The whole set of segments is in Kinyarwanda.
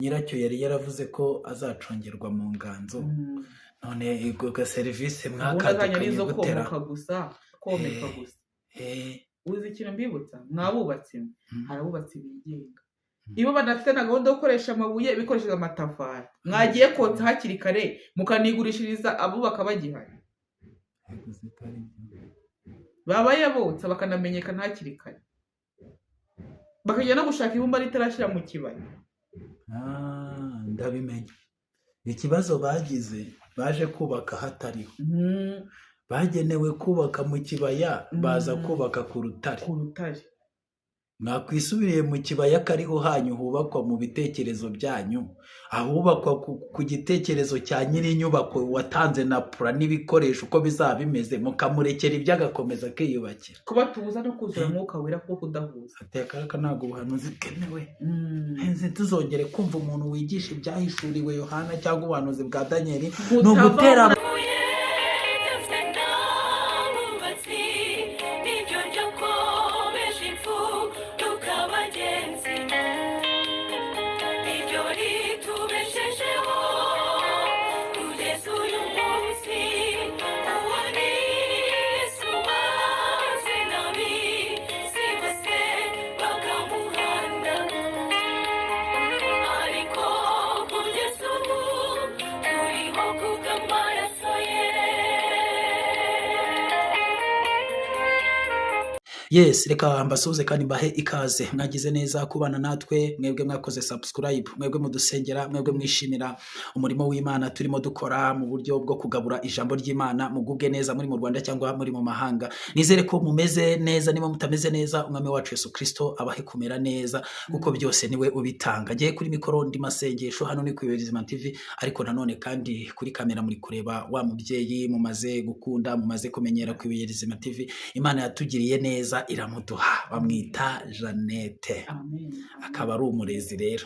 nyiracyo yari yaravuze ko azacungerwa mu nganzo none igurwa serivisi mwakadukanye arizo gutera komeka gusa uzi ikintu mbibutsa mwabubatsi hari abubatsi bigenga iyo badafite na gahunda yo gukoresha amabuye bikoresheje amatafari mwagiye kotsa hakiri kare mukanigurishiriza abubaka bagihari babaye botsa bakanamenyekana hakiri kare bakajya no gushaka ibumba ritarashyira mu kibaya. Ndabimenye ikibazo bagize baje kubaka hatariho bagenewe kubaka mu kibaya baza kubaka ku rutare mwakwisubiriye mu kibaya kariho hanyu hubakwa mu bitekerezo byanyu ahubakwa ku gitekerezo cya nyiri inyubako watanze na pura n'ibikoresho uko bizaba bimeze mukamurekera ibyo agakomeza akiyubakira kuba tubuza no kuzura umwuka wera kuko kudahuza atekaraka ntabwo ubuhanuzi bwemewe tuzongere kumva umuntu wigisha ibyahishuriwe Yohana cyangwa ubuhanuzi bwa Danieli ni ugutera Yes, reka mbasuhuze kandi mbahe ikaze. Mwagize neza kubana natwe, mwebwe mwakoze subscribe, mwebwe mudusengera, mwebwe mwishimira umurimo w'Imana turimo dukora mu buryo bwo kugabura ijambo ry'Imana. Mugubwe neza muri mu Rwanda cyangwa muri mu mahanga. Nizere ko mumeze neza, niba mutameze neza umwami wacu Yesu Kristo abahe kumera neza kuko byose niwe ubitanga. Ngiye kuri mikoro ndi masengesho hano ni Kwiyoborizima TV, ariko nanone kandi kuri kamera muri kureba wa mubyeyi mumaze gukunda, mumaze kumenyera Kwiyoborizima TV. Imana yatugiriye neza iramuduha, bamwita Jeannette. Akaba ari umurezi rero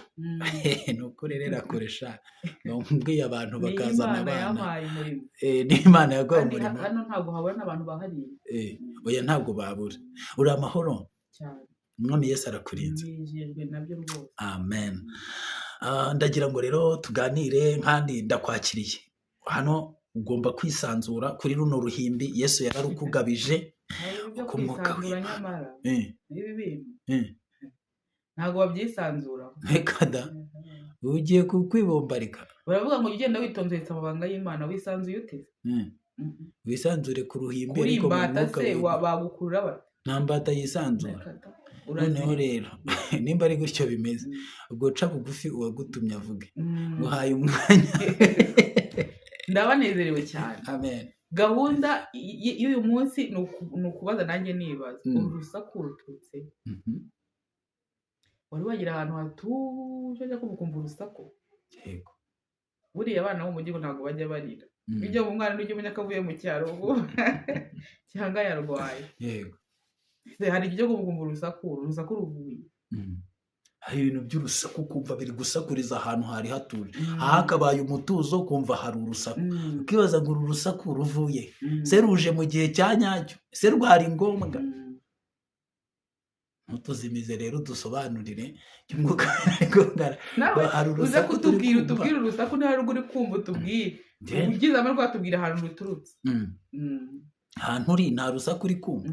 nuko rero akoresha mbwiye abantu bakazana abana ni Imana yaguha umurimo. Hano ntabwo habona abantu bahari oya ntabwo babura. Uri amahoro cyane, umwami Yesu arakurinze. nabyo rwose Amen. Ndagira ngo rero tuganire kandi ndakwakiriye hano. Ugomba kwisanzura kuri runo ruhimbi Yesu yararukugabije ku mwuka w'Imana. Ntabwo babyisanzura. Kada ugiye kukwibombarika. Baravuga ngo ugenda witonze amabanga y'Imana wisanzuye ute? Wisanzure ku ruhimbi ariko mu mwuka se bagukurura bate? Nta mbata yisanzura. Noneho rero nimba ari gutyo bimeze ubwo ca bugufi uwagutumye avuge. Uhaye umwanya. Ndabanezerewe cyane. Amen. Gahunda y'uyu munsi ni ukubaza nanjye nibaza urusaku rututse. Wari wagira ahantu hatuje ajya kumva urusaku. Yego. Buriya abana bo mu gihugu ntabwo bajya barira. Bijya mu mwana n'ujya umenya ko avuye mu cyaro ubu cyangwa yarwaye. Yego. Hari ibyo kumva urusaku ruvuye. Hari ibintu by'urusaku kumva biri gusakuriza ahantu hari hatuje. Aha hakabaye umutuzo kumva hari urusaku. Ukibaza ngo uru rusaku ruvuye se ruje mu gihe cya nyacyo se rwari ngombwa. Ntutuzimize rero dusobanurire cy'umwuka hari urusaku. Utubwire urusaku ntihari uri kumva utubwire. Ugize amajwi atubwira ahantu ruturutse. Ahantu uri nta rusaku uri kumva.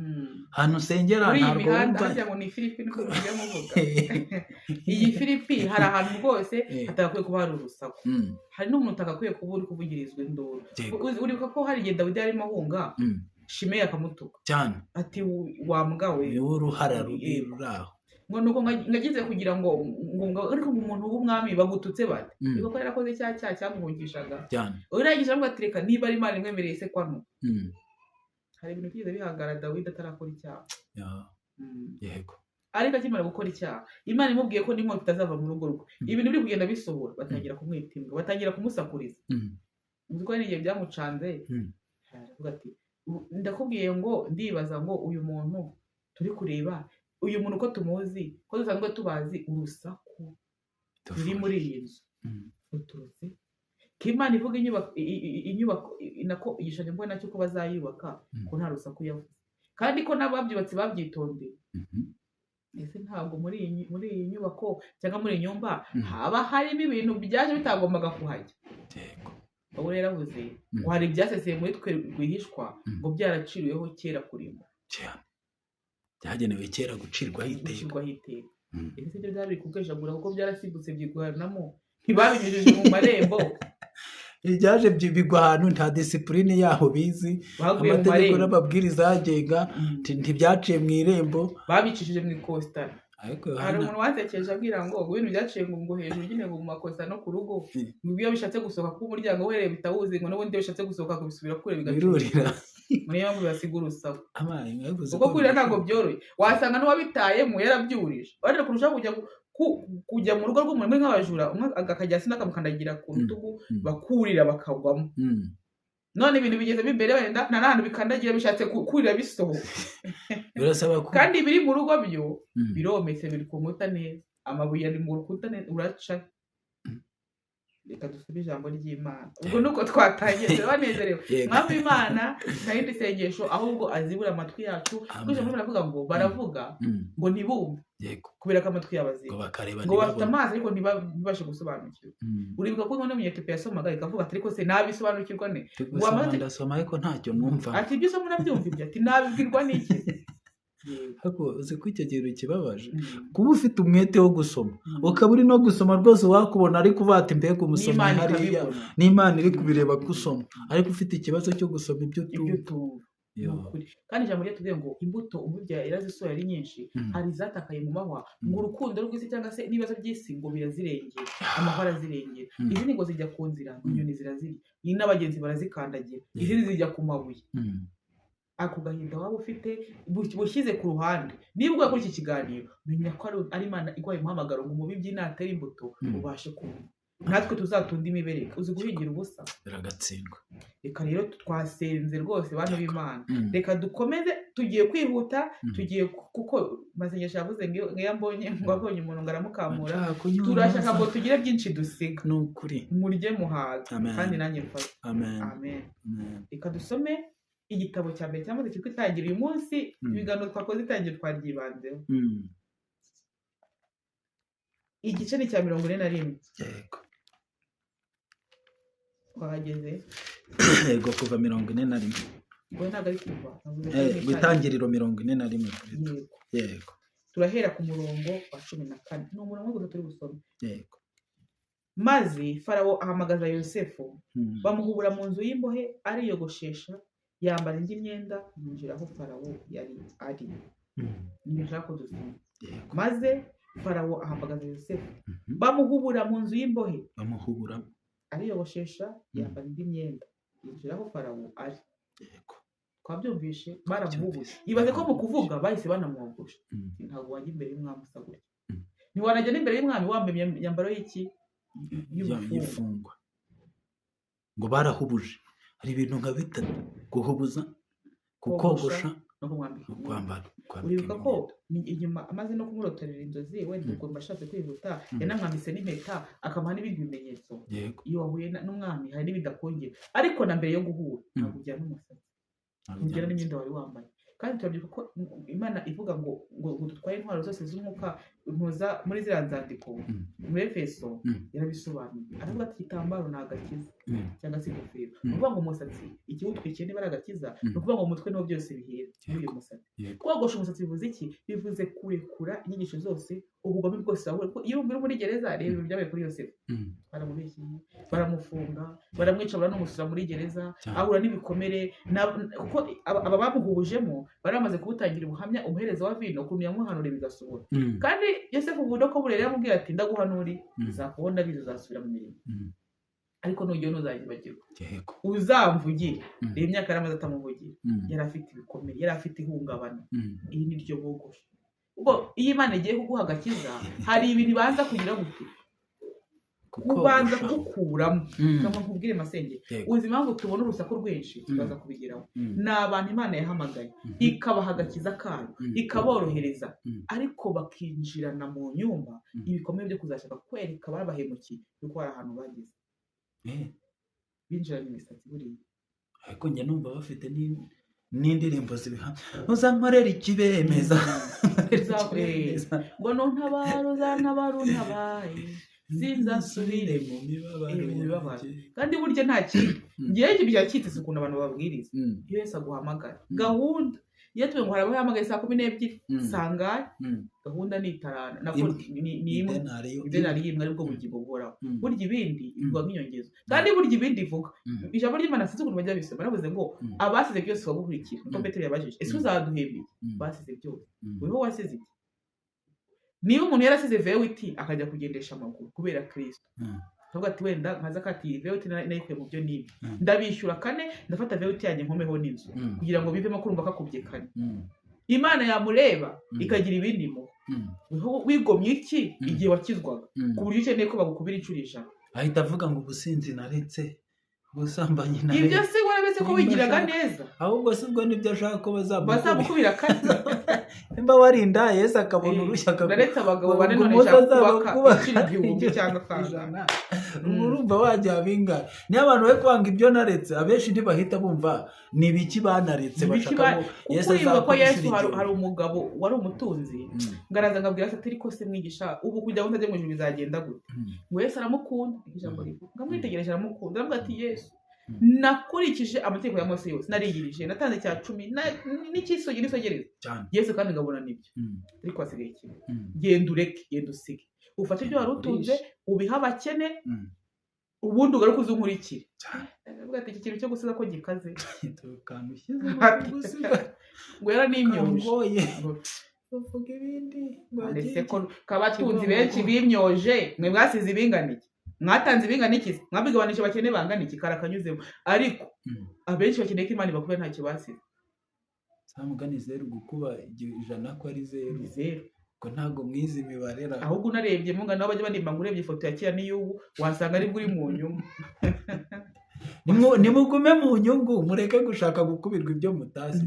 Ahantu usengera nta rwumva. Hajya ngo ni Filipi niko bigiye muvuga. Iyi Filipi hari ahantu rwose hatagakwiye kuba hari urusaku. Hari n'umuntu utagakwiye kuba uri kuvugirizwa induru. Uribuka ko hari igihe Dawidi yarimo ahunga Shimeyi akamutuka cyane ati wambwa we niwe uruhara ruri aho. Ngo nuko ngagize kugira ngo ariko umuntu w'umwami bagututse bate. Niba ko yarakoze cyaha cyamuhungishaga cyane. Uragisha ngo atireka niba ari Imana imwemereye se kwano. Hari ibintu byiza bihagara Dawidi atarakora icyaha. Yego. Ariko akimara gukora icyaha Imana imubwiye ko n'inkota itazava mu rugo rwe. Ibintu biri kugenda bisohora batangira kumwitinga, batangira kumusakuriza. Uzi ko n'igihe byamucanze aravuga ati ndakubwiye ngo ndibaza ngo uyu muntu turi kureba uyu muntu ko tumuzi ko dusanzwe tubazi urusaku turi muri iyi nzu uturutse Imana ivuga inyubako nako igishanye mbona cyo ko bazayubaka ko nta rusaku yavuze kandi ko n'ababyubatse babyitondeye. ese ntabwo muri iyi nyubako cyangwa muri iyi nyumba haba harimo ibintu byaje bitagombaga kuhajya. Ubu rero avuze ngo hari ibyaseseye muri twe rwihishwa ngo byaraciriweho kera kurimo, byagenewe kera gucirwaho iteka. Ese ibyo byari kubwejagura kuko byarasimbutse byigwanamo, ntibabinyujije mu marembo. Ibyaje bigwa ahantu nta disipurine yaho bizi, amategeko n'amabwiriza agenga ntibyaciye mu irembo, babicishije mu ikositara. Hari umuntu watekereje abwira ngo ibintu byaciye ngo hejuru nyine mu makositara no ku rugo, ngo iyo bishatse gusohoka ku muryango wereye bitawuzi ngo n'ubundi iyo bishatse gusohoka kubisubira kure birurira. Niyo mpamvu basiga urusaku. Kuko kurira ntabwo byoroye, wasanga n'uwabitayemo yarabyurije. Barira kurushaho kujya mu rugo rw'umuntu muri nk'abajura, umwe akajya hasi n'akamukandagira ku rutugu bakurira bakagwamo. None ibintu bigeze imbere wenda nta n'ahantu bikandagira bishatse kurira bisohoka. Kandi biri mu rugo byo birometse biri ku nkuta neza, amabuye ari mu rukuta neza uraca. Reka dusube ijambo ry'Imana. Ubwo nuko twatangiye turanezerewe. Mwami Imana nta yindi sengesho ahubwo azibura amatwi yacu. Kuko ijambo baravuga ngo baravuga ngo ntibumve. Kubera ko amatwi yabaziba. Ngo bafite amazi ariko ntibashe gusobanukirwa. Uribuka ko none Umunyetiyopiya yasomaga ikavuga ati ariko se nabisobanukirwa ne? Ndasoma ariko ntacyo numva. Ati ibyo usoma nabyumva ibyo. Ati nabibwirwa n'iki? Ariko uzi ko icyo kintu kibabaje kuba ufite umwete wo gusoma ukaba uri no gusoma rwose wakubona ariko uvuga ati mbega umusomyi hariya n'Imana iri kubireba ko usoma, ariko ufite ikibazo cyo gusoma ibyo tuba. Kandi ijambo ryatubwiye ngo imbuto umubyeyi irazisohora ari nyinshi, hari izatakaye mu mahwa, ngo urukundo rw'isi cyangwa se n'ibibazo by'isi ngo birazirengera, amahwa arazirengera. Izindi ngo zijya ku nzira, inyoni zirazirya, n'abagenzi barazikandagira, izindi zijya ku mabuye. Ako gahinda waba ufite bushyize ku ruhande, niba uguye kuri iki kiganiro menya ko ari Imana iguhaye umuhamagaro ngo umubibyi natera imbuto ubashe kumva. Natwe tuzatunda imibereka, uzi guhingira ubusa biragatsindwa. Reka rero twasenze rwose bantu b'Imana, reka dukomeze, tugiye kwihuta, tugiye kuko masengesho yavuze ngo yambonye ngo abonye umuntu ngo aramukamura, turashaka ngo tugire byinshi dusiga. Ni ukuri murye muhaga kandi nanjye mfata. Amen. Reka dusome igitabo cya mbere cyangwa se cyitwa Itangira. Uyu munsi ibiganiro twakoze Itangira twaryibanzeho. Igice ni cya 41. Yego. Twahageze. Yego kuva 41. Ngo ntabwo ari kuva. Itangiriro 41. Yego. Turahera ku murongo wa 14. Ni umurongo gusa turi gusoma. Yego. Maze Farawo ahamagaza Yosefu, bamuhubura mu nzu y'imbohe ariyogoshesha, yambara indi myenda, yinjira aho Farawo yari ari. Ni nshaka ko dusoma. Maze Farawo ahamagaza Yosefu, bamuhubura mu nzu y'imbohe, bamuhubura ariyogoshesha, yambara indi myenda, yinjira aho Farawo ari. Yego. Twabyumvishe baramuhubura. Ibaze ko mu kuvuga bahise banamwogosha. Ntabwo wajya imbere y'umwami usa gutya. Ntiwanajya n'imbere y'umwami wambaye imyambaro y'iki? Y'imfungwa. Ngo barahubuje. Hari ibintu nka bitatu: guhubuza, kukogosha no kumwambika kwambara. Uribuka ko inyuma amaze no kumurotorera inzozi, wenda ukumva ashatse kwihuta, yanamwambise n'impeta, akamuha n'ibindi bimenyetso. Iyo wahuye n'umwami hari n'ibidakongera, ariko na mbere yo guhura ntabwo ujyana n'umusatsi, ujyana n'imyenda wari wambaye. Kandi turabyibuka ko Imana ivuga ngo dutwaye intwaro zose z'umwuka muri ziriya nzandiko muri Efeso yarabisobanuye. Aravuga ati igitambaro ni agakiza cyangwa se ingofero. Ni ukuvuga ngo umusatsi ikiwutwikiye niba ari agakiza, ni ukuvuga ngo umutwe niho byose bihera muri uyu musatsi. Kogosha umusatsi bivuze iki? Bivuze kurekura inyigisho zose, ubugome bwose. Iyo uri muri gereza, reba ibintu byabaye kuri Yosefu. Baramubeshye, baramufunga, baramwica, baramusura muri gereza, ahura n'ibikomere. Kuko aba bamuhubujemo bari bamaze kubutangira ubuhamya umuhereza wa vino ukuntu yamuhanuriye bigasohora. Kandi Yosefu ubudo ko burere yamubwira ati ndaguhanuri uzakubona bizo uzasubira mu mirimo, ariko nujyeho ntuzagibagirwa, uzamvugire. Reba imyaka yaramaze atamuvugira, yari afite ibikomere, yari afite ihungabana. Iyi ni ryo bogosha. Ubwo iyo Imana igiye kuguha agakiza, hari ibintu ibanza kugira gute? Kubanza kugukuramo. Kama nkubwire masenge, uzi impamvu tubona urusaku rwinshi tubaza kubigeraho. Ni abantu Imana yahamagaye ikabaha agakiza kayo, ikaborohereza, ariko bakinjirana mu nyumba ibikomere byo kuzashaka kwereka ababahemukiye yuko hari ahantu bageze. Binjiranye imisatsi buriya. Ariko njye numva bafite n'indirimbo zibiha uzankorera ikibemeza ngo nuntabara uzantabara untabaye sinzasubire mu mibabaro. Kandi burya nta kintu ngewe ibyo byakitse ukuntu abantu babwiriza iyo Yesu aguhamagara gahunda iyo tuwe ngo harabaho hamagaye saa 12 sangaye gahunda ni itarana nako ni imwe idenari imwe aribwo bugingo buhoraho. Burya ibindi bivuga nk'inyongezo kandi burya ibindi ivuga ijambo ry'Imana sinzi ukuntu bajya bisoma navuze ngo abasize byose bagukurikira niko Petero yabajije ese uzaduhembe basize byose weho wasize iki? Niba umuntu yarasize vewiti akajya kugendesha amaguru kubera Kristo ntabwo ati wenda nkaza kati vewiti nayikuye mu byo nibi ndabishyura 4 ndafata vewiti yanjye nkomeho n'inzu kugira ngo bivemo kurumva kakubye 4. Imana yamureba ikagira ibindi mu wigomye iki igihe wakizwaga ku buryo ukeneye ko bagukubira incuro 100 ahita avuga ngo ubusinzi naretse ubusambanyi naretse ibyo si warabese ko wigiraga neza ahubwo si ubwo nibyo ashaka ko bazamukubira 4 nimba warinda Yesu akabona urushya naretse abagabo bane none nshaka kubaka igihumbi cyangwa kangana urumva wajya binga ni abantu bari kwanga ibyo naretse abenshi ntibahita bumva ni ibiki banaretse bashaka Yesu azako Yesu hari umugabo wari umutunzi ngaraza ngabwira ati ariko se mwigisha ubu kujya ngo ntajye mu ijuru bizagenda gute ngo Yesu aramukunda ijambo rivuga ngamwitegereje aramukunda aravuga ati Yesu nakurikije amategeko ya Mose yose narigirije natanze cya 10 n'ikisogi n'isogereza Yesu kandi ngabona nibyo ariko asigaye kimwe genda ureke genda usige ufate ibyo wari utunze ubiha abakene ubundi ugaruka uzunkurikire aravuga ati iki kintu cyo gusiga ko gikaze tukanushyize ngo yara n'imyoje uvuga ibindi ndetse ko kabatunzi benshi bimyoje mwe mwasize ibinganiki mwatanze ibinganiki mwabigabanije bakene banganiki karakanyuzemo ariko abenshi bakeneye ko Imana bakubera nta kibasize samugani 0 gukuba 100 ko ari 0 ko ntago mwizi imibarera ahubwo unarebye munga nabo bajya banimba ngo urebye ifoto ya kera n'iyubu wasanga ari buri mu nyungu nimugume mu nyungu mureke gushaka gukubirwa ibyo mutazi.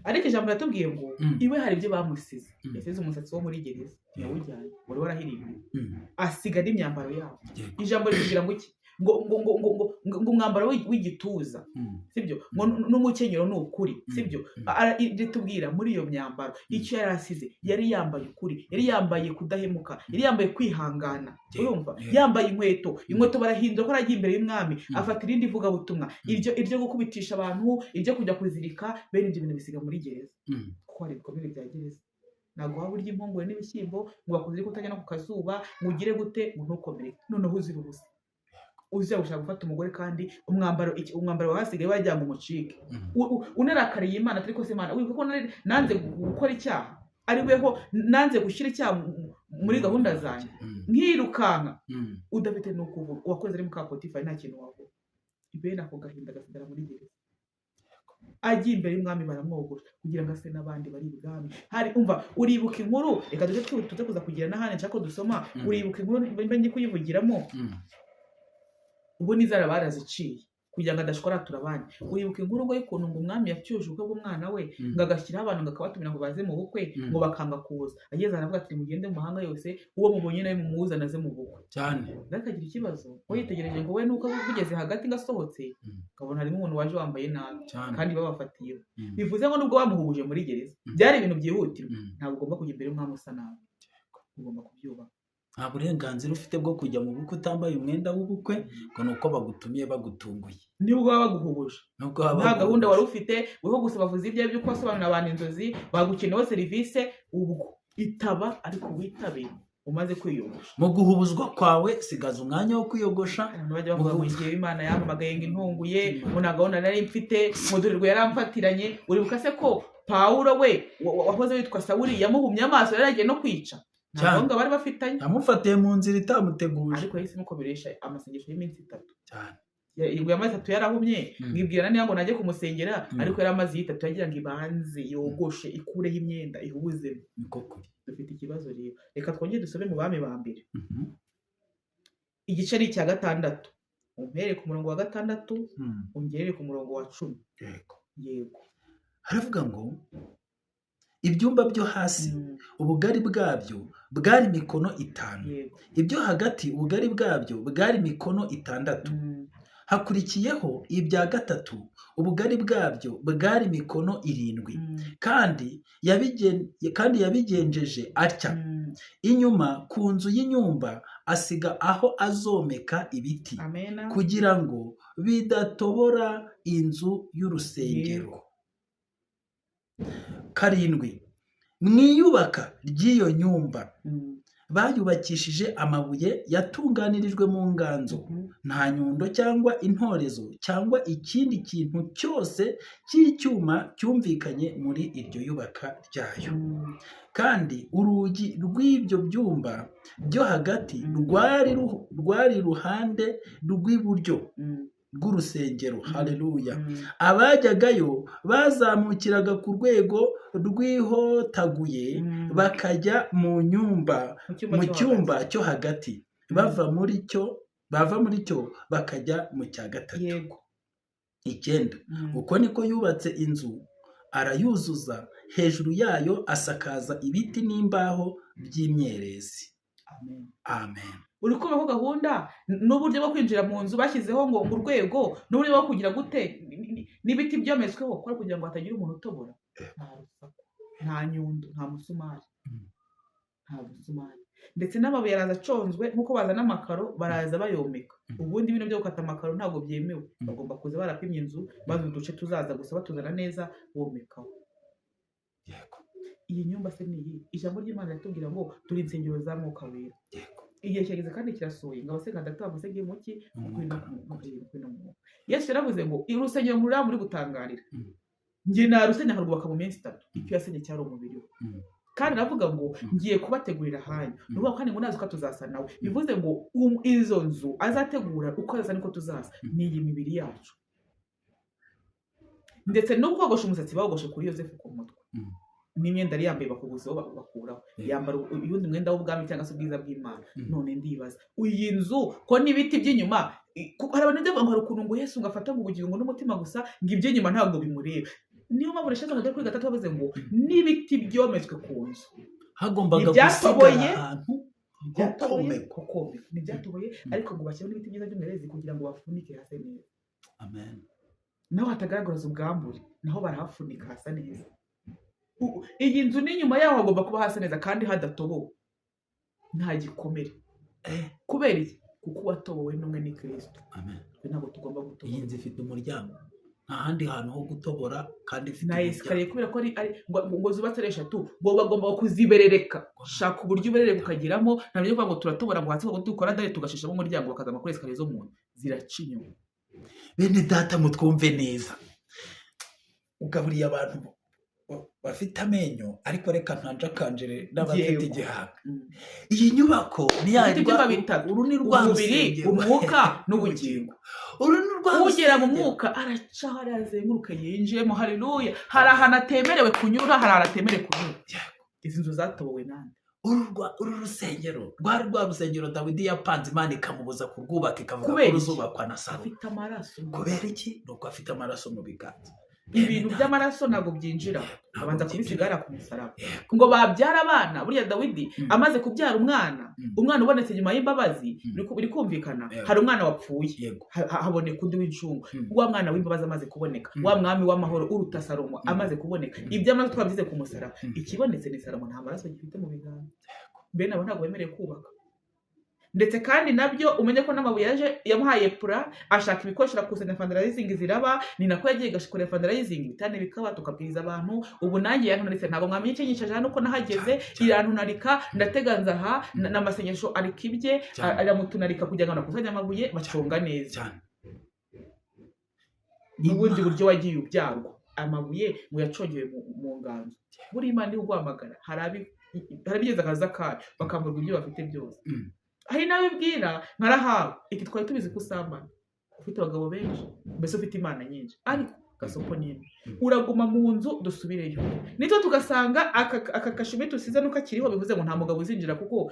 Ariko ijambo yatubwiye ngo iwe hari ibyo bamusize yasize umusatsi wo muri gereza yawujyanye wari warahiriwe asiga n'imyambaro yabo. Ijambo rivugira ngo iki ngo umwambaro w'igituza sibyo n'umukenyero n'ukuri sibyo ritubwira muri iyo myambaro icyo yari asize yari yambaye ukuri yari yambaye kudahemuka yari yambaye kwihangana urumva yambaye inkweto barahindura ko aragiye imbere y'umwami afata irindi vuga butumwa iryo gukubitisha abantu iryo kujya kuzirika bene ibyo bintu bisiga muri gereza kuko hari ibikomere bya gereza ntabwo waba urya impungure n'ibishyimbo ngo bakuzirike utajya no ku kazuba ngo ugire gute ngo ntukomere noneho uzira ubusa uza gushaka gufata umugore kandi umwambaro wasigaye wajya mu mucike unarakariye Imana ariko se Imana wibuka ko nanze gukora icyaha ari weho nanze gushyira icyaha muri gahunda zanjye nkirukanka udafite no kuvuga wakoze ari muka Potifari nta kintu wavuga ibena ako gahinda gasigara muri gereza agiye imbere y'umwami baramwogosha kugira ngo ase n'abandi bari ibwami hari umva uribuka inkuru reka tuze kuza kugira n'ahandi nshaka ko dusoma uribuka inkuru mbe ngiye kuyivugiramo ubu nizara baraziciye kugira ngo adashwaratura abandi. Uribuka inkuru ngo y'ukuntu ngo umwami yacyuje ubukwe bw'umwana we ngo agashyiraho abantu ngo akabatumira ngo baze mu bukwe ngo bakanga kuza ageze aravuga ati mugende mu mahanga yose uwo mubonye nawe mumuzana aze mu bukwe cyane ndakagira ikibazo ngo yitegereje ngo we nuko bugeze hagati ngasohotse kabona harimo umuntu waje wambaye nabi kandi babafatiye bivuze ngo nubwo bamuhubuje muri gereza byari ibintu byihutirwa ntabwo ugomba kujya imbere y'umwami usa nabi ugomba kubyubaha. Nta burenganzira ufite bwo kujya mu bukwe utambaye umwenda w'ubukwe ngo nuko bagutumiye bagutunguye nibwo baba baguhubuje nta gahunda wari ufite weho gusa bavuze ibyo byo kwasobanurira abantu inzozi bagukeneyeho serivisi ubwo itaba ariko witabe umaze kwiyogosha mu guhubuzwa kwawe sigaza umwanya wo kwiyogosha bajya bavuga ngo igihe Imana yampamagaye ngo intunguye ngo nta gahunda nari mfite mudurirwa yaramfatiranye uribuka se ko Pawulo we wahoze witwa Sawuli yamuhumye amaso yaragiye no kwica ntabwo bari bafitanye amufatiye mu nzira itamuteguje ariko yahise mukomeresha amasengesho y'iminsi 3 cyane yego yamaze 3 yarahumye mwibwira niyo ngo najye kumusengera ariko yari amazi 3 yagira ngo ibanze yogoshe ikureho imyenda ihubuze niko kuri dufite ikibazo rero reka twongere dusome mu bami ba mbere igice ni cya 6 umpere ku murongo wa 6 ungerere ku murongo wa 10 yego haravuga ngo ibyumba byo hasi ubugari bwabyo bwari mikono 5 ibyo hagati ubugari bwabyo bwari mikono 6 hakurikiyeho ibya gatatu, ubugari bwabyo bwari mikono 7, kandi yabigenjeje atya. Inyuma ku nzu y'inyumba asiga aho azomeka ibiti, kugira ngo bidatobora inzu y'urusengero. 7, mu iyubaka ry'iyo nyumba bayubakishije amabuye yatunganirijwe mu nganzo, nta nyundo cyangwa intorezo cyangwa ikindi kintu cyose cy'icyuma cyumvikanye muri iryo yubaka ryayo. Kandi urugi rw'ibyo byumba byo hagati rwari iruhande rw'iburyo rw'urusengero. Haleluya. Abajyagayo bazamukiraga ku rwego rwihotaguye bakajya mu cyumba cyo hagati, bava muri cyo bakajya mu cya gatatu. 9, uko niko yubatse inzu, arayuzuza, hejuru yayo asakaza ibiti n'imbaho by'imyerezi. Amen. Uri kumva ko gahunda n'uburyo bwo kwinjira mu nzu bashyizeho ngo urwego n'uburyo bwo kugira gute n'ibiti byometsweho kugira ngo hatagira umuntu utobora. Nta nyundo, nta musumari, ndetse n'amabuye araza aconzwe nk'uko bazana amakaro baraza bayomeka. Ubundi ibintu byo gukata amakaro ntabwo byemewe, bagomba kuza barapimye inzu maze uduce tuzaza gusa batuzana neza bomekaho. Iyi nyumba se ni iyi? Ijambo ry'Imana ritubwira ngo turi insengero za Mwuka Wera. Igihe kirageze kandi kirasohoye ngo abasenga ndataha musenge muki Yesu yaravuze ngo urusengero muri gutangarira, njye narusenya nkarwubaka mu minsi 3. Icyo yasenye cyari umubiri we. Kandi aravuga ngo ngiye kubategurira hanyu, nuvuga kandi ngo nazo ko tuzasa nawe. Bivuze ngo izo nzu azategura uko azasa niko tuzasa, ni iyi mibiri yacu. Ndetse no kogosha umusatsi bawogoshe kuri Yosefu ku mutwe, n'imyenda yari yambaye bakuguzeho bakuraho, yambara uyundi mwenda w'ubwami cyangwa se ubwiza bw'Imana. None ndibaza iyi nzu ko n'ibiti by'inyuma, hari abantu ndavuga ngo hari ukuntu ngo Yesu ngafata ngo ubugingo n'umutima gusa, ngo iby'inyuma ntabwo bimureba. Niyo mpamvu reshaka ngo kuri 3 bavuze ngo n'ibiti byometswe ku nzu hagombaga gusigara ahantu hokomeka, ntibyatoboye ariko ngo bashyiraho n'ibiti byiza by'umwerezi kugira ngo bafunike hase neza. Amen. Naho hatagaragaza ubwambure, naho barahafunika hasa neza. Iyi nzu n'inyuma yaho hagomba kuba hasa neza kandi hadatobowe, nta gikomere. Kubera iki? Kuko watobowe n'umwe ni Kristo. Amen. Ntabwo tugomba gutobora. Iyi nzu ifite umuryango, nta handi hantu ho gutobora, kandi ifite na esikariye kubera ko ari ngo zubatse 3, bo bagomba kuziberereka. Shaka uburyo uberereka ukagiramo, ntabwo uvuga ngo turatobora ngo hatse ngo dukora dare tugashishamo umuryango bakazama kuri esikariye zo muntu ziracinyo. Bene data mutwumve neza, ugaburiye abantu bafite amenyo, ariko reka ntanjakanjere n'abafite igihanga. Iyi nyubako ni yanyuma bitatu, uru ni rw'umubiri, umwuka n'ubugingo. Ugera mu mwuka araca harazenguruka yinjiyemo. Haleluya. Hari ahantu atemerewe kunyura, hari ahantu atemerewe kunyura. Izi nzu zatobowe nande? Uru rusengero rwa rusengero Dawidi yapanze, Imana ikamubuza kurwubaka, ikavuga ko ruzubakwa na Salomo. Afite amaraso. Kubera iki? Nuko afite amaraso mu biganza. Ibintu by'amaraso ntabwo byinjira, abanza kubisigara ku musaraba. Ngo babyara abana, buriya Dawidi amaze kubyara umwana ubonetse nyuma y'imbabazi, biri kumvikana. Hari umwana wapfuye, haboneka undi w'incungu. Wa mwana w'imbabazi amaze kuboneka, wa mwami w'amahoro uruta Salomo amaze kuboneka. Iby'amaraso twabyize ku musaraba, ikibonetse ni Salomo, nta maraso gifite mu biganza. Bene abo ntabwo bemerewe kubaka. Ndetse kandi nabyo umenye ko n'amabuye yaje yamuhaye pura, ashaka ibikoresho arakusanya fundraising ziraba, ni nako yagiye gashikora fundraising bitane bikaba, tukabwiriza abantu. Ubu nanjye yantunitse ntabwo mwamenye icyo nyinshi cyane uko nahageze, irantunarika ndateganza aha n'amasengesho arikibye aramutunarika kugira ngo nakusanye amabuye baconga neza. N'ubundi buryo wagiye ubyarwa amabuye ngo yacongeye mu nganzo. Buri Imana ni ugwamagara, harabigeza akaza kayo bakamurwa ibyo bafite byose. Hari nabibwira nkarahawe iki twari tubizi kusambana, ufite abagabo benshi, mbese ufite Imana nyinshi, ariko gasopo nini uraguma mu nzu dusubireyo. Nito tugasanga aka kashumi tusize nuko akiriho, bivuze ngo nta mugabo uzinjira kuko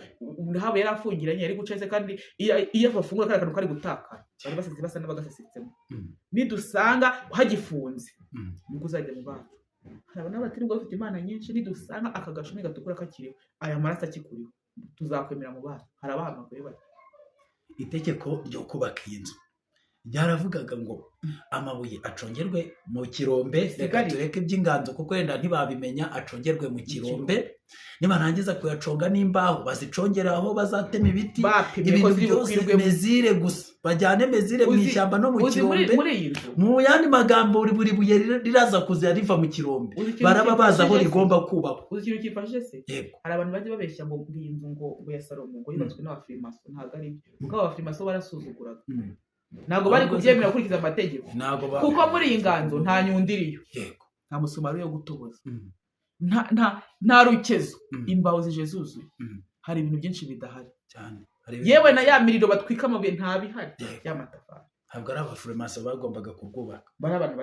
haba yarafungiranye yari guceze, kandi iyo bafungura kandi kantu kari gutaka bari basize basa n'abagasesitsemo. Nidusanga hagifunze nubwo uzajya mu bantu, harabona batiri ngo bafite Imana nyinshi. Nidusanga aka gashumi gatukura kakiriho, aya maraso akikuriho, tuzakwemera mu bantu. Harabahamagaye bati itegeko ryo kubaka iyi nzu byaravugaga ngo amabuye acongerwe mu kirombe, reka tureke iby'inganzo kuko wenda ntibabimenya, acongerwe mu kirombe, nibarangiza kuyaconga n'imbaho bazicongera aho bazatema ibiti, ibintu byose mezire gusa, bajyane mezire mu ishyamba no mu kirombe. Mu yandi magambo buri buye riraza kuza riva mu kirombe, baraba baza aho rigomba kubakwa. Uzi ikintu kifashe se? Hari abantu bajya babeshya ngo iyi nzu ngo ya Salomo ngo yubatswe n'abafirimaso, ntabwo ari byo, kuko abafirimaso barasuzuguraga, ntabwo bari kubyemera gukurikiza amategeko, kuko muri iyi nganzo nta nyundiriyo, nta musumari yo gutoboza, nta rukezo, imbaho zije zuzuye, hari ibintu byinshi bidahari cyane, yewe na ya miriro batwika amabuye ntabihari y'amatafari. Ntabwo ari abafirimaso bagombaga kurwubaka, bari abantu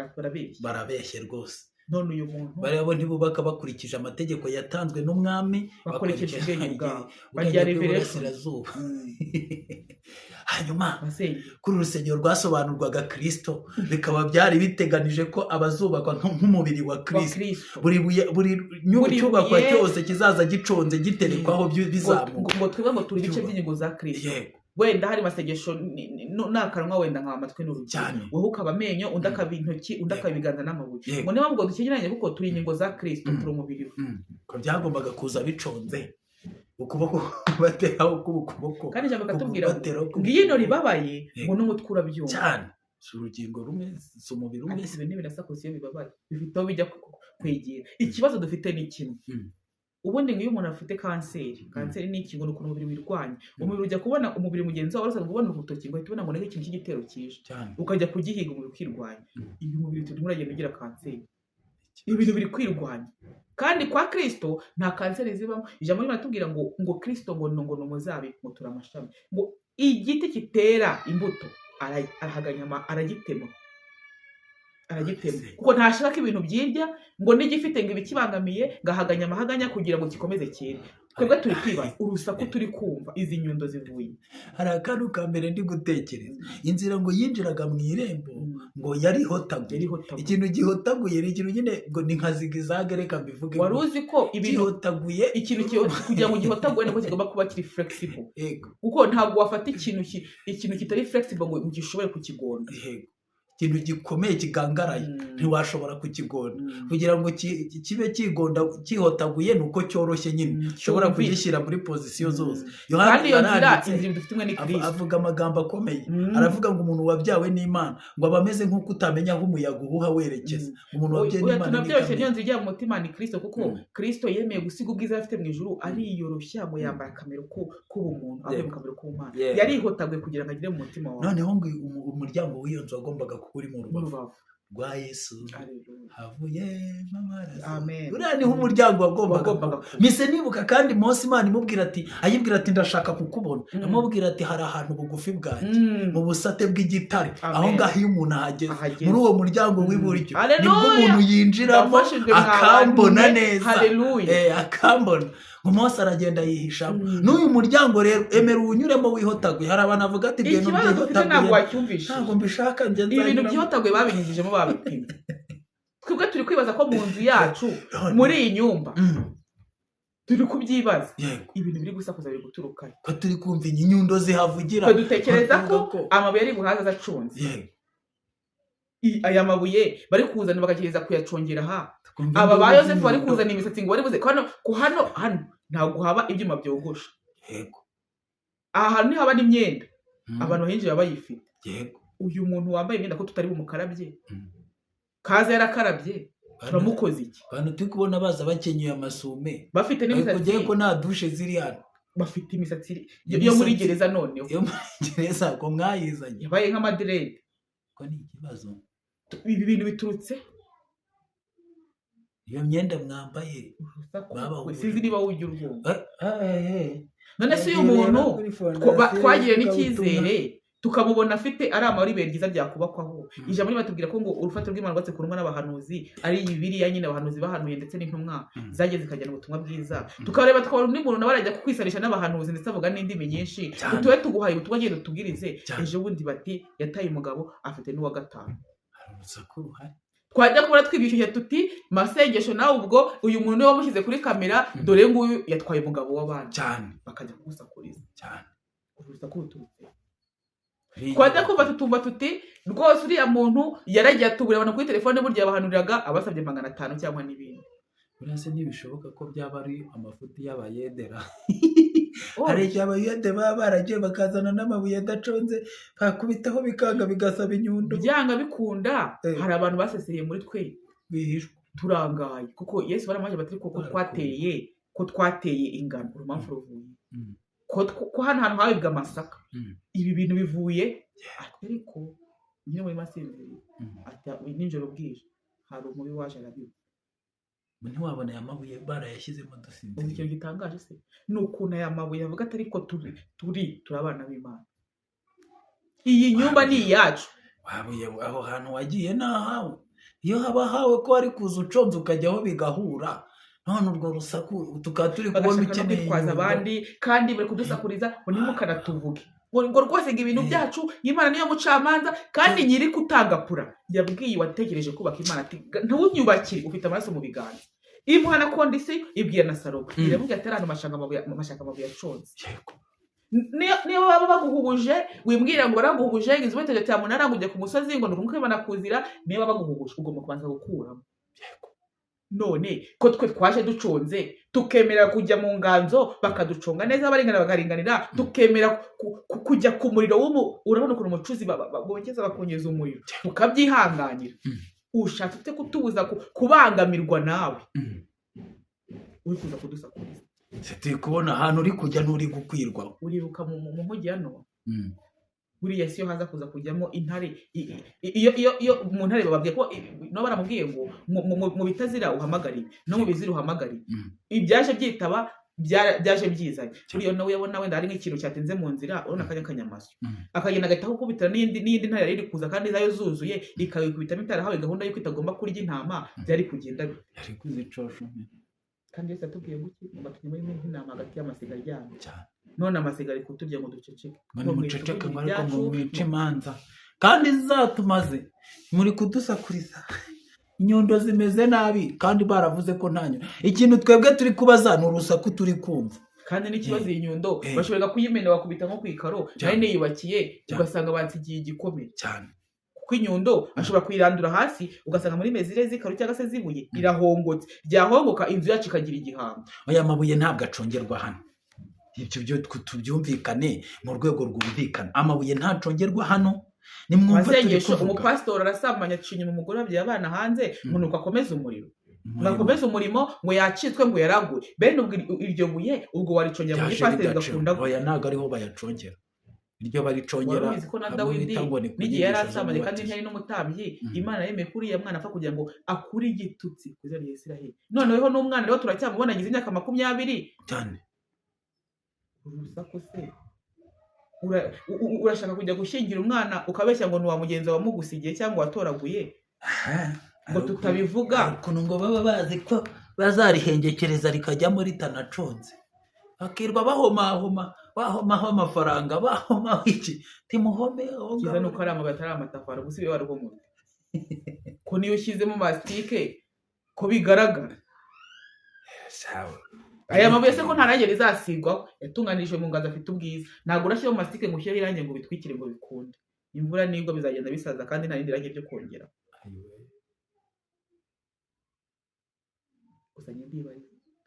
barabeshye rwose. None uyu muntu barabo ntibubaka bakurikije amategeko yatanzwe n'umwami, bakurikije ubwenge bwabo, barya revelation. Hanyuma kuri urusengero rwasobanurwaga Kristo, bikaba byari biteganije ko abazubakwa nk'umubiri wa Kristo, buri cyubakwa cyose kizaza giconze giterekwaho bizamuka, ngo twebwe ngo turi ibice by'ingingo za Kristo. Wenda hari masengesho n'akanwa, wenda nkaba amatwi n'urugero, wowe ukaba amenyo, undi akaba intoki, undi akaba ibiganza n'amaboko, ngo niba ngo dukegeranye kuko turi ingingo za Kristo, turi umubiri we. Ko byagombaga kuza biconze, ukuboko bateraho ukuboko, kandi ijambo katubwira ngo iyo ribabaye ngo n'umutwe urabyumva cyane, si urugingo rumwe, si umubiri umwe. Ibintu birasakuza iyo bibabaye, bifite aho bijya kwegera. Ikibazo dufite ni kimwe. Ubundi ngo iyo umuntu afite kanseri ni ikintu ukuntu umubiri wirwanya, umubiri ujya kubona umubiri mugenzi wawe urasa kubona urutoki ngo uhita ubona ngo n'ikintu cy'igitero kije, ukajya kugihiga umubiri ukirwanya. Iyo umubiri turimo uragenda ugira kanseri, ibintu biri kwirwanya. Kandi kwa Kristo nta kanseri zibamo. Ijambo riratubwira ngo Kristo ngo ni umuzabibu, ngo turi amashami, ngo igiti kitera imbuto arahaganya aragitema, kuko ntashaka ibintu byirya, ngo n'igifite ngo ibikibangamiye ngahaganya amahaganya kugira ngo gikomeze cyere. Twebwe turi kwibaza urusaku turi kumva, izi nyundo zivuye. Hari akantu ka mbere ndi gutekereza, inzira ngo yinjiraga mu irembo ngo yari hotaguye. Ikintu gihotaguye ni ikintu nyine ngo ni nka zigizage, reka mbivuge. Wari uzi ko ibintu gihotaguye, ikintu kugira ngo gihotaguye niko kigomba kuba kiri flexible, kuko ntabwo wafata ikintu kitari flexible ngo gishobore kukigonda. Ikintu gikomeye kigangaraye ntiwashobora kukigonda, kugira ngo kibe kigonda kihotaguye nuko cyoroshye nyine ushobora kugishyira muri pozisiyo zose. Kandi iyo nzira dufite imwe ni Kristo. Avuga amagambo akomeye, aravuga ngo umuntu wabyawe n'Imana ngo aba ameze nk'uko utamenya aho umuyaga uhuha werekeza. Umuntu wabyawe n'Imana tunabyoroshye, niyo nzira ijya mu mutima ni Kristo, kuko Kristo yemeye gusiga ubwiza afite mu ijuru, ariyoroshya ngo yambara akamero k'ubumuntu, avuye mu kamero k'ubumana, yarihotaguye kugira ngo agire mu mutima wawe. Noneho ngo umuryango w'iyo nzu wagombaga uri mu rubavu rwa Yesu havuye amaraso. Uriya niho umuryango wagombaga. Mise nibuka kandi Mose Imana imubwira ati ndashaka kukubona, amubwira ati hari ahantu bugufi bwanjye mu busate bw'igitare, aho ngaho iyo umuntu ahageze muri uwo muryango w'iburyo nibwo umuntu yinjiramo akambona neza, akambona. Mose aragenda yihishamo. N'uyu muryango rero emera uwunyuremo wihotaguye. Hari abantu avuga ati ibintu byihotaguye ntabwo mbishaka, ibintu byihotaguye babinyujijemo babipima. Twebwe turi kwibaza ko mu nzu yacu muri iyi nyumba turi kubyibaza, ibintu biri gusakuza biri guturuka ko turi kumva inyundo zihavugira, ko dutekereza ko amabuye ari buhaza azacunze. Aya mabuye bari kuzana bagagereza kuyacongera aha. Aba ba Yosefu bari kuzana imisatsi ngo bari buze ko hano ntabwo haba ibyuma byogosha. Aha hantu haba n'imyenda abantu bahinjira bayifite. Uyu muntu wambaye imyenda ko tutari bumukarabye, kaza yarakarabye, turamukoze iki? Abantu turi kubona baza bakenyeye amasume, bafite n'imisatsi, kugiye ko nta dushe ziri hano, bafite imisatsi yo muri gereza. Noneho yo muri gereza ko mwayizanye yabaye nk'amadirede. Ko ni ikibazo. Ibi bintu biturutse iyo myenda mwambaye, sinzi niba wujya urwumva. None se uyu muntu twagiye n'icyizere tukamubona afite ari amabari ryiza byakubakwaho. Ijambo ribatubwira ko ngo urufatiro rw'Imana rwatse kurumwa n'abahanuzi, ari Bibiliya nyine abahanuzi bahanuye ndetse n'intumwa zageze zikajyana ubutumwa bwiza. Tukareba twabona undi muntu nawe arajya kukwisanisha n'abahanuzi ndetse avuga n'indimi nyinshi, tuwe tuguhaye ubutumwa ngende tubwirize. Ejo bundi bati yataye umugabo afite n'uwa gatanu. Twajya kubona twibishyuye tuti masengesho nawe ubwo uyu muntu niwe wamushyize kuri kamera, dore nguyu yatwaye umugabo w'abandi cyane, bakajya kugusakuriza cyane. Urusaku ruturutse twajya kumva tutumva tuti rwose uriya muntu yaragiye atuburabona kuri telefone burya yabahanuriraga abasabye 500 cyangwa n'ibindi. Urase ntibishoboka ko byaba ari amafuti y'abayedera. Hari igihe abayede baba baragiye bakazana n'amabuye adaconze kakubitaho bikanga bigasaba inyundo. Byanga bikunda hari abantu baseseye muri twe bihishwe turangaye kuko Yesu baramaje batari ko twateye ingano urumamfu ruvuye. Ko hano habibwa amasaka. Ibi bintu bivuye ariko nyine muri masinziri ati ninjoro bwije hari umubi waje arabiba. Ntiwabona aya mabuye barayashyizemo dusinzira. Icyo gitangaje se nukuntu aya mabuye avuga atari ko turi abana b'Imana. Iyi nyumba ni iyacu. Wabuye aho hantu wagiye nahawe. Iyo haba hawe ko ari kuza uconze ukajyaho bigahura. None urwo rusaku tukaturi kubona ukeneye kwaza abandi kandi bari kudusakuriza ngo mukanatuvuge. Ngo rwose ngo ibintu byacu Imana niyo mucamanza kandi nyiri kutangapura yabwiye wategereje kubaka Imana ati ntunyubakire ufite amaraso mu biganza. Imuhana kondisi ibwiye na Salomo iravuga ati arano mashaka amabuye yaconze. Niyo baba baguhubuje wimbwira ngo baraguhubuje ngizwe cya munara ngo ujye ku musozi ngo nuko Imana kuzira niyo baba baguhubuje ugomba kubanza gukuramo. None ko twe twaje duconze tukemera kujya mu nganzo bakaduconga neza barengana bakaringanira tukemera kujya ku muriro urabona ukuntu umucuzi bongeza bakongeza umuriro tukabyihanganira. Ushatse ute kutubuza kubangamirwa nawe uri kuza kudusakuriza. Turi kubona ahantu uri kujya n'uri gukwirwa. Uribuka mu mujyi hano buriya siyo haza kuza kujyamo intare. Iyo mu ntare bababwiye ko no baramubwiye ngo mu bitazira uhamagariye no mu bizira uhamagariye. Ibyaje byitaba byaje byizanye. Buriya nawe yabona wenda hari nk'ikintu cyatenze mu nzira urabona akanya kanyamaso akagenda agahita kubitira n'indi ntare yari kuza kandi zayo zuzuye ikabikubitamo itarahawe gahunda y'uko itagomba kurya intama byari kugenda yari kuzicosha. kandi Yesu atubwiye guki ngo batunywe nk'intama hagati y'amasiga aryamye none amasiga ari kutubye ngo duceceke ngo muceceke ariko ngo mwice imanza kandi zatumaze muri kudusakuriza. Inyundo zimeze nabi kandi baravuze ko nta nyundo. Ikintu twebwe turi kubaza ni urusaku turi kumva kandi n'ikibazo inyundo bashobora kuyimena bakubita nko kwikaro nayo niyubakiye ugasanga bansigiye igikomeye cyane kuko inyundo ashobora kuyirandura hasi ugasanga muri mezire zikaro cyangwa se zibuye irahongotse ryahongoka inzu yacu ikagira igihanga. Oya mabuye ntabwo acongerwa hano. Ibyo byo tubyumvikane mu rwego rwumvikana. Amabuye ntacongerwa hano. Nimwumva umupasitori arasambanya acinye mu mugore abyaye abana hanze munuko akomeza umuriro ngakomeza umurimo ngo yacitswe ngo yaraguye bene iryo buye ubwo waricongera muri pasiteri gakunda. Oya ntago ariho bayacongera iryo baricongera. Wari uzi ko na Dawidi n'igihe yari asambanye kandi ntiyari n'umutambyi Imana yemeye kuri uriya mwana apfa kugira ngo akure igitutsi kuzira Isiraheli. Noneho n'umwana rero turacyamubona agize imyaka 20 cyane. Urusaku se urashaka kujya gushingira umwana ukabeshya ngo nuwa mugenzi wamugusigiye cyangwa watoraguye ngo tutabivuga kuno ngo baba bazi ko bazarihengekereza rikajyamo ritanaconze akirwa bahomaho amafaranga bahomaho iki timuhome kiza nuko ari amabuye atari amatafari gusa iyo waruhomwe ko niyo ushyizemo mastike ko bigaragara. Sawa aya mabuye se ko ntarange rizasigwaho yatunganijwe mu nganzo afite ubwiza ntabwo urashyeho mastike ngo ushyire irange ngo bitwikire ngo bikunde imvura nibwo bizagenda bisaza kandi nta rindi range ryo kongera. Gusa nyibibari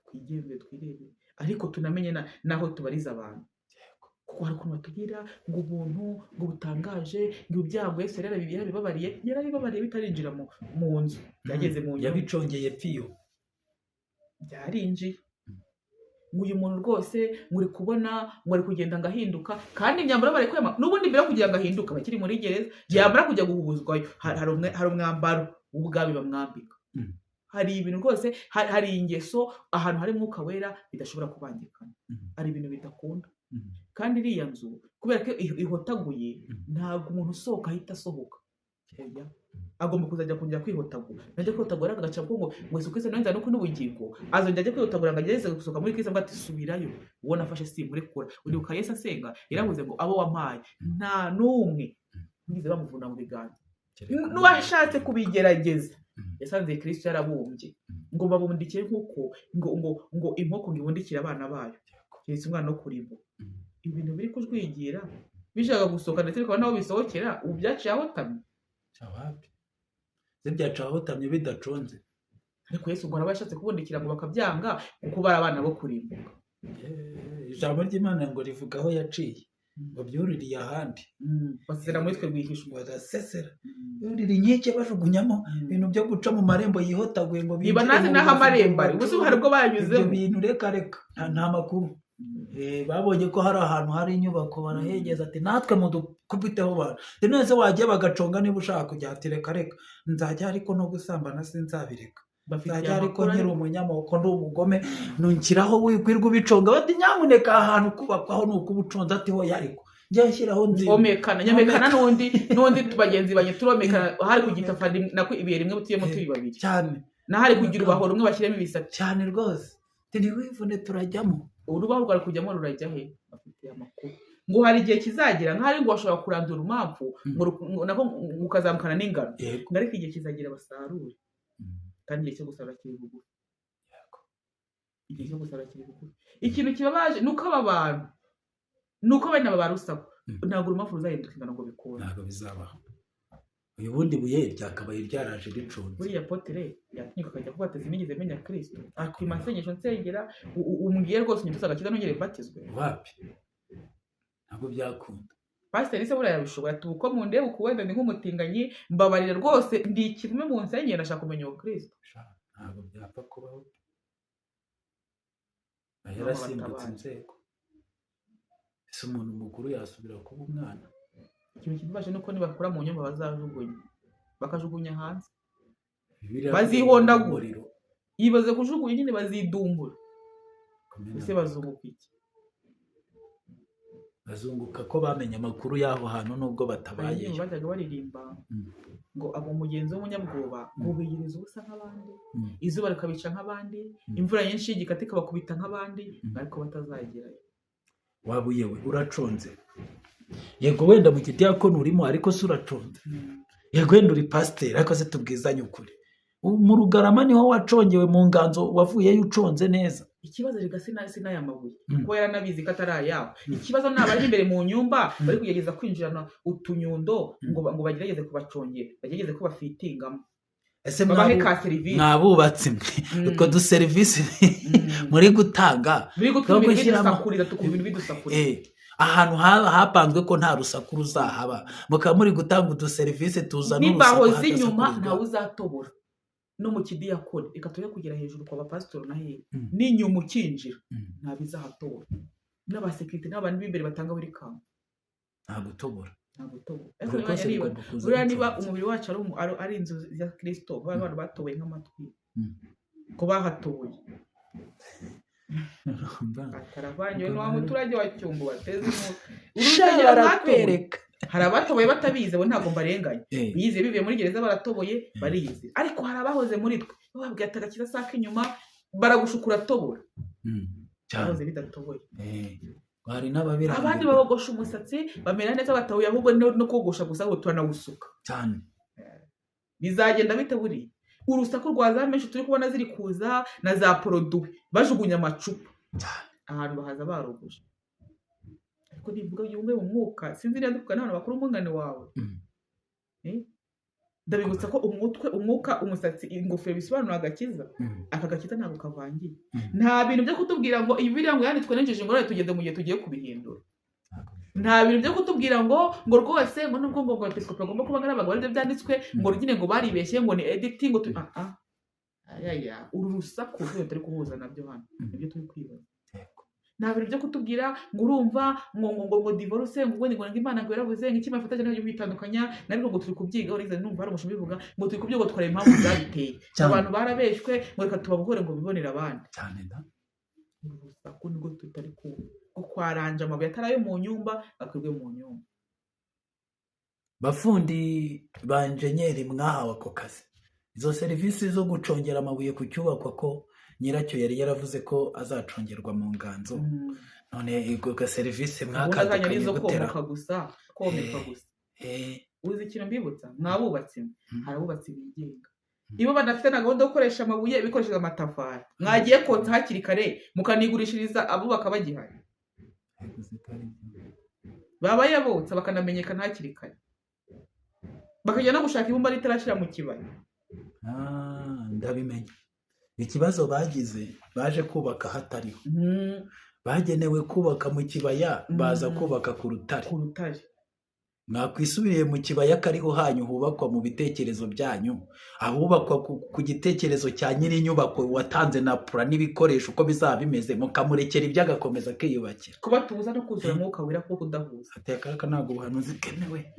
twigembe twirebe ariko tunamenye naho tubariza abantu kuko hari ukuntu batugira ngo ubuntu ngo butangaje ngo ibyago Yesu yarabibabariye bitarinjira mu nzu byageze mu nzu yabicongeye piyo byarinjiye ngo uyu muntu rwose muri kubona ngo ari kugenda ngahinduka kandi imyambaro bari kwema n'ubundi mbere kugira ngo ahinduka bakiri muri gereza yamara kujya guhubuzwayo hari umwambaro w'ubwabi bamwambika. Hari ibintu rwose hari ingeso ahantu hari mwuka wera bidashobora kubangikana ari ibintu bidakunda kandi iriya nzu kubera ko ihotaguye ntabwo umuntu usohoka ahita asohoka agomba kuzajya kongera kwihotagura najya kwihotagura agaca ngo Yesu Kristo nanjye nuko n'ubugingo azongera ajya kwihotagura ngo ageze gusohoka muri Kristo ngo ati subirayo uwo nafashe simurekura uribuka Yesu asenga yaravuze ngo abo wampaye nta n'umwe ngize bamuvuna mu biganza n'uwashatse kubigerageza yasanze Kristo yarabumbye ngo babundikire nkuko ngo inkoko ngibundikira abana bayo Yesu umwana no kurimbo ibintu biri kujwigira bishaka gusohoka ndetse bikaba naho bisohokera ubu byaciye ahotamye cyawapi byaciye ahotamye bidaconze ariko Yesu ngo arabashatse kubundikira ngo bakabyanga kuko bari abana bo kurimbuka. Ijambo ry'Imana ngo rivuga aho yaciye ngo byuririye ahandi basesera muri twe rwihisha bagasesera yurira inkike bajugunyamo ibintu byo guca mu marembo yihotaguye ngo biba nazi naho amarembo ari gusa hari ubwo bayanyuzemo ibyo bintu reka nta makuru babonye ko hari ahantu hari inyubako barahegeza ati natwe mudukubiteho abantu none se wagiye bagaconga niba ushaka kujya ati reka nzajya ariko no gusambana sinzabireka nzajya ariko nkiri umunyamaboko ndi umugome nungiraho wikwirwa ubiconga bati nyamuneka ahantu kubakwaho ni ukubuconza ati ho yariko njya nshyiraho nyamekana n'undi bagenzi banjye turomekana hari ku gitafari nako ibihe rimwe butuyemo turi babiri cyane nahari kugira ubaho rumwe bashyiremo ibisate cyane rwose ntiwivune turajyamo urubaho rwari kujyamo rurajya he bafite amakuru ngo hari igihe kizagera nk'ahari ngo bashobora kurandura umwapfu nako ukazamukana n'ingano ngo ariko igihe kizagera basarure kandi igihe cyo gusarura kiri bugufi igihe cyo gusarura kiri bugufi ikintu kibabaje ni uko aba bantu ni uko bene aba barusaku ntabwo urumapfu ruzahinduka ingano ngo bikunda ntabwo bizabaho uyu bundi buye ryakabaye ryaraje ricunze buriya potere yatinyuka akajya kuba ati sinigeze menya Kristo akwima nsengesho nsengera umubwiye rwose unyuze agakiza nongere mbatizwe wapi ntabwo byakunda pasiteri se buriya yabishobora ati uko mundeba uko wenda ni nk'umutinganyi mbabarira rwose ndi ikivume mu nsengero ndashaka kumenya uwo Kristo ntabwo byapfa kubaho yarasimbutse inzego ese umuntu mukuru yasubira kuba umwana ikintu kibabaje nuko nibakora mu nyumba bazajugunya bakajugunya hanze bazihondagura yibaze kujugunya nyine bazidumbura ese bazunguka iki bazunguka ko bamenye amakuru y'aho hantu nubwo batabaye bajyaga baririmba ngo abo mugenzi w'umunyabwoba ngo biyiriza ubusa nk'abandi izuba rikabica nk'abandi imvura nyinshi y'igikati ikabakubita nk'abandi ariko batazagerayo waba uyewe uraconze yego wenda mu gidiyakoni urimo ariko se uraconze yego wenda uri pasiteri ariko se tubwizanye ukuri mu Rugarama niho wacongewe mu nganzo wavuyeyo uconze neza ikibazo rega sinaya mabuye kuko yaranabizi ko atari ayaho ikibazo ni abari imbere mu nyumba bari kugerageza kwinjirana utunyundo ngo bagerageze kubacongera bagerageze ko bafitingamo ese mwabubatsi mwe utwo duserivisi muri gutanga ahantu hapanzwe ko nta rusaku ruzahaba mukaba muri gutanga uduserivisi tuza n'urusaku nibahoze inyuma ntawe uzatobora no mu kidiyakoni reka tujye kugera hejuru kwa bapasitori na hehe n'inyuma ukinjira nta bizahatora n'abasekirite n'abantu b'imbere batanga buri kamwe nta gutobora buriya niba umubiri wacu ari inzu ya Kristo abantu batoboye nk'amatwi ko bahatoboye ataravangiwe ni wa muturage wa Cyumbu bateze urusengero barakwereka hari abatoboye batabizi bo ntabwo mbarenganya bize bivuye muri gereza baratoboye barize ariko hari abahoze muri twe bababwiye ati agakiza saka inyuma baragushukura tobora cyahoze bidatoboye hari n'ababira abandi babogosha umusatsi bamera neza batabuye ahubwo no kogosha gusa ngo turanawusuka cyane bizagenda bite buri urusaku rwa za menshi turi kubona ziri kuza na za produit bajugunya amacupa ahantu bahaza barogosha ariko nivuga yumwe mu mwuka sinzi niba dukuka n'abantu bakuru umungane wawe ndabibutsa ko umwuka umusatsi ingofero bisobanura agakiza aka gakiza ntabwo kavangiye nta bintu byo kutubwira ngo ibi biriya ngo yanditswe n'injiji ngo tugeze mu gihe tugiye kubihindura nta bintu byo kutubwira ngo rwose ngo nubwo ngo episkopi agomba kuba ari abagabo aribyo byanditswe ngo nyine ngo baribeshye ngo ni editing ngo uru rusaku rwose turi kuhuza nabyo hano nibyo turi kwibaza nta bintu byo kutubwira ngo urumva ngo divorce ngo Imana ngo yaravuze ngo ikima ifatanye n'ibyo bitandukanya nariko ngo turi kubyiga urize numva hari umushubi bivuga ngo turi kubyiga ngo tware impamvu zabiteye abantu barabeshwe ngo reka tubabuhore ngo bibonera abandi cyane da urusaku nibwo tutari kwaranja amabuye atarayo mu nyumba akwirwe mu nyumba bafundi banjenyeri mwahawe ako kazi izo serivisi zo gucongera amabuye ku cyubakwa ko nyiracyo yari yaravuze ko azacongerwa mu nganzo none igwa serivisi mwakadukanye gutera komeka gusa uzi ikintu mbibutsa mwabubatsi harabubatsi bigenga ibo badafite na gahunda yo gukoresha amabuye bikoresheje amatafari mwagiye konsa hakiri kare mukanigurishiriza abubaka bagihari baba yabotsa bakanamenyekana hakiri kare, bakajya no gushaka ibumba ritarashira mu kibaya. Ndabimenya. Ikibazo bagize baje kubaka hatariho, bagenewe kubaka mu kibaya baza kubaka ku rutare. Mwakwisubiriye mu kibaya kariho hanyu hubakwa mu bitekerezo byanyu, ahubakwa ku gitekerezo cya nyiri inyubako watanze na pura n'ibikoresho uko bizaba bimeze, mukamurekera ibyo agakomeza akiyubakira. Kuba tubuza no kuzura umwuka wera kuko kudahuza. Atekaka ntabwo ubuhanuzi bwemewe.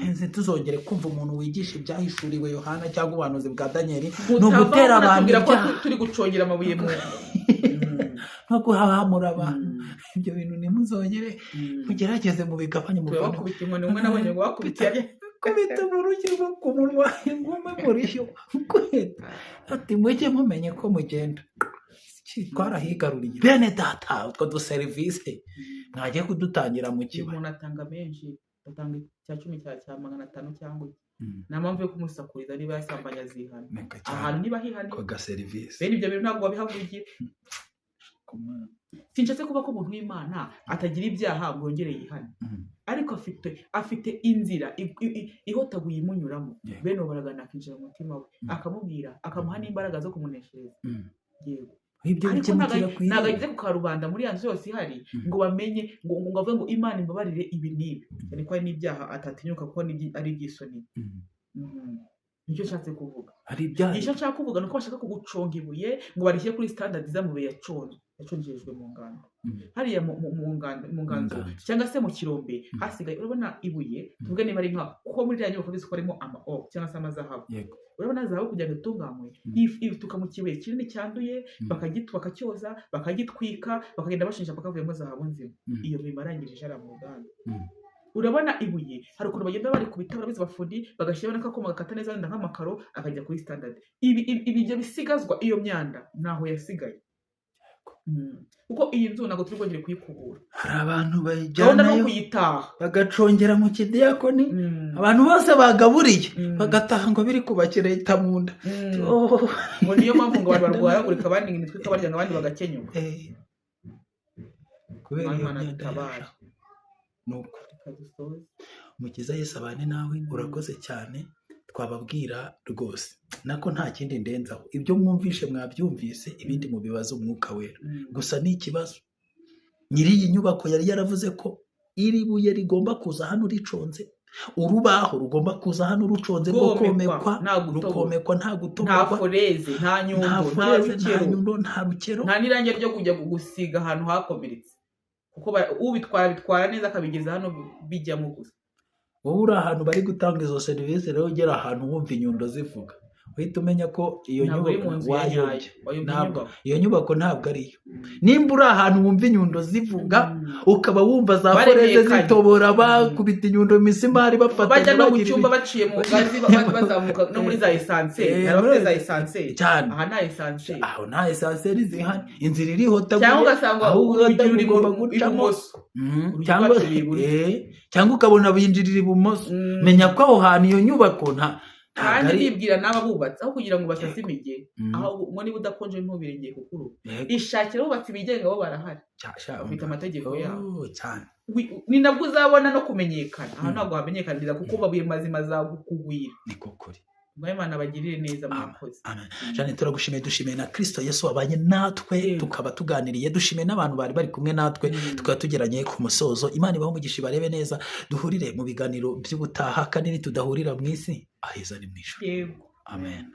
Nzi tuzongere kumva umuntu wigisha ibyahishuriwe Yohana cyangwa ubuhanuzi bwa Danieli no gutera abantu ibyaha. Turi gucongera amabuye mu no guhahamura abantu. Ibyo bintu nimuzongere mugerageze mu bigabanye mu Rwanda. Kubita inkoni umwe nabonye ngo wakubitiye kubita mu rukiko ku munwa ingoma muri yo. Ati mujye mumenye ko mugenda. Twarahigaruriye. Bene data utwo duserivisi mwagiye kudutangira mu kiba. Umuntu atanga menshi, atanga cya 10 cya 500 cyangwa nta mpamvu yo kumusakuriza niba yasambanya azihana. Ahantu niba hihana ko ga service. Bene ibyo bintu ntabwo wabihavugiye. Sinshatse kuba ko umuntu w'Imana atagira ibyaha ngo yongere yihane, ariko afite inzira ihotaguye imunyuramo. Bene baragana akinjira mu mutima we akamubwira, akamuha n'imbaraga zo kumuneshereza. Yego, ariko ntabwo agize ku karubanda muri yanzu yose ihari ngo bamenye ngo avuge ngo Imana imbabarire ibi n'ibi, ariko hari n'ibyaha atatinyuka kuko ari iby'isoni. Nicyo nshatse kuvuga. Icyo nshaka kuvuga ni uko bashaka kuguconga ibuye ngo barishyire kuri standard z'amabuye yaconjejwe mu nganda. Hariya mu nganzo cyangwa se mu kirombe hasigaye, urabona ibuye tuvuge niba ari nka kuko muri rya nyubako bizi ko harimo ama-or cyangwa se amazahabu. Urabona zahabu kugira ngo itunganywe ibituka mu kibuye kinini cyanduye, bakacyoza bakagitwika, bakagenda bashinja bakavuyemo zahabu nzima. Iyo bimarangirije ara mu ruganda. Urabona ibuye hari ukuntu bagenda bari kubita barabizi bafundi bagashyiraho n'akakoma gakata neza wenda nk'amakaro akajya kuri standard. Ibyo bisigazwa iyo myanda naho yasigaye. Kuko iyi nzu ntabwo turi bwongere kuyikubura. Hari abantu bayijyanayo bagacongera mu kidiyakoni, abantu bose bagaburiye bagataha ngo biri kubakira leta mu nda. Ngo niyo mpamvu ngo abantu barwaragurika abandi imitwe ikabarya abandi bagakenyuka. Kubera iyo myanda nuko Umukiza Yesu abane nawe. Urakoze cyane, twababwira rwose nako nta kindi ndenzaho. Ibyo mwumvishe mwabyumvise, ibindi mu bibazo umwuka wera. Gusa ni ikibazo nyiri iyi nyubako yari yaravuze ko iri buye rigomba kuza hano riconze, urubaho rugomba kuza hano ruconze rwo komekwa, rukomekwa nta gutogwa, nta foreze, nta nyundo, nta rukero, nta n'irangi ryo kujya gusiga ahantu hakomeretse, kuko ubitwara neza akabigeza hano bijyamo gusa. Wowe uri ahantu bari gutanga izo serivisi rero ugera ahantu wumva inyundo zivuga, uhita umenya ko iyo nyubako wayobye. Iyo nyubako ntabwo ariyo. Nimba uri ahantu wumva inyundo zivuga ukaba wumva za foreze zitobora bakubita inyundo imisumari bafata bajya no mu cyumba baciye mu gazi bazamuka no muri za esanseri, za esanseri cyane. Aha nta esanseri, aho nta esanseri zihari, inzira iriho cyangwa ugasanga ugomba gucamo cyangwa ukabona binjirira ibumoso. Menya ko aho hantu iyo nyubako kandi bibwira n'aba bubatse aho kugira ngo basase imigeri, aho ngo niba udakonje ntubirengeye kukuru ishakira bubatse ibigenga bo barahari, bafite amategeko yabo cyane. Ni nabwo uzabona no kumenyekana. Aha ntabwo hamenyekanira kuko babuye mazima za kugwira. Niko kuri. Imana bagirire neza mwakoze. Jane turagushimiye, dushimiye na Kristo Yesu wabanye natwe tukaba tuganiriye, dushimiye n'abantu bari kumwe natwe tukaba tugeranye ku musozo. Imana ibaho umugisha barebe neza, duhurire mu biganiro by'ubutaha kandi tudahurira mu isi aheza ni mu ijuru. Amen.